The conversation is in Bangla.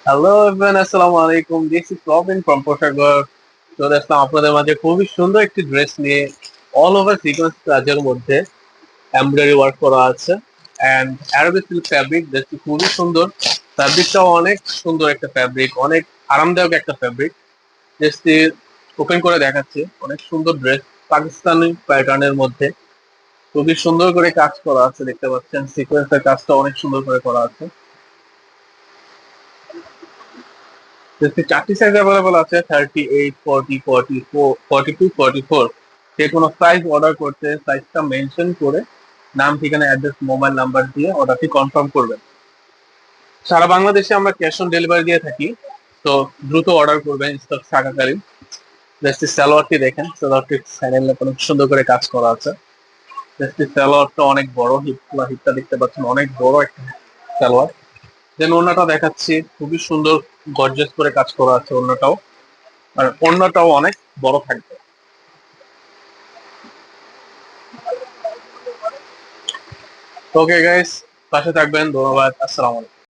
হ্যালো এভরিওয়ান, আসসালামু আলাইকুম। This is Robin from Poshakghor. চলে আসলাম আপনাদের মাঝে খুবই সুন্দর একটি ড্রেস নিয়ে। অল ওভার সিকোয়েন্স কাজের মধ্যে এমব্রয়ডারি ওয়ার্ক করা আছে অ্যান্ড অ্যারাবিক সিল্ক ফ্যাব্রিক। ড্রেসটি খুবই সুন্দর, ফ্যাব্রিকটাও অনেক সুন্দর একটা ফ্যাব্রিক, অনেক আরামদায়ক একটা ফ্যাব্রিক। ড্রেসটি ওপেন করে দেখাচ্ছি। অনেক সুন্দর ড্রেস, পাকিস্তানি প্যাটার্নের মধ্যে খুবই সুন্দর করে কাজ করা আছে, দেখতে পাচ্ছেন সিকোয়েন্সের কাজটা অনেক সুন্দর করে করা আছে। চারটি সাইজ অ্যাভেলেবল আছে, 38, 40, 44, 42, 44। যে কোনো সাইজ অর্ডার করতে সাইজটা মেনশন করে নাম, ঠিকানা, অ্যাড্রেস, মোবাইল নাম্বার দিয়ে অর্ডারটি কনফার্ম করবেন। সারা বাংলাদেশে আমরা ক্যাশ অন ডেলিভারি দিয়ে থাকি, তো দ্রুত অর্ডার করবেন স্টক থাকাকালীন। জাস্ট সালোয়ারটি দেখেন, সালোয়ারটি স্যানেলে অনেক সুন্দর করে কাজ করা আছে। জাস্ট সালোয়ারটা অনেক বড়, হিপটা দেখতে পাচ্ছেন, অনেক বড় একটা সালোয়ার। দেন ওড়নাটা দেখাচ্ছি, খুবই সুন্দর গর্জিয়াস করে কাজ করা আছে ওড়নাটাও, আর ওড়নাটাও অনেক বড় থাকবে। ওকে গাইস, পাশে থাকবেন, ধন্যবাদ, আসসালামু আলাইকুম।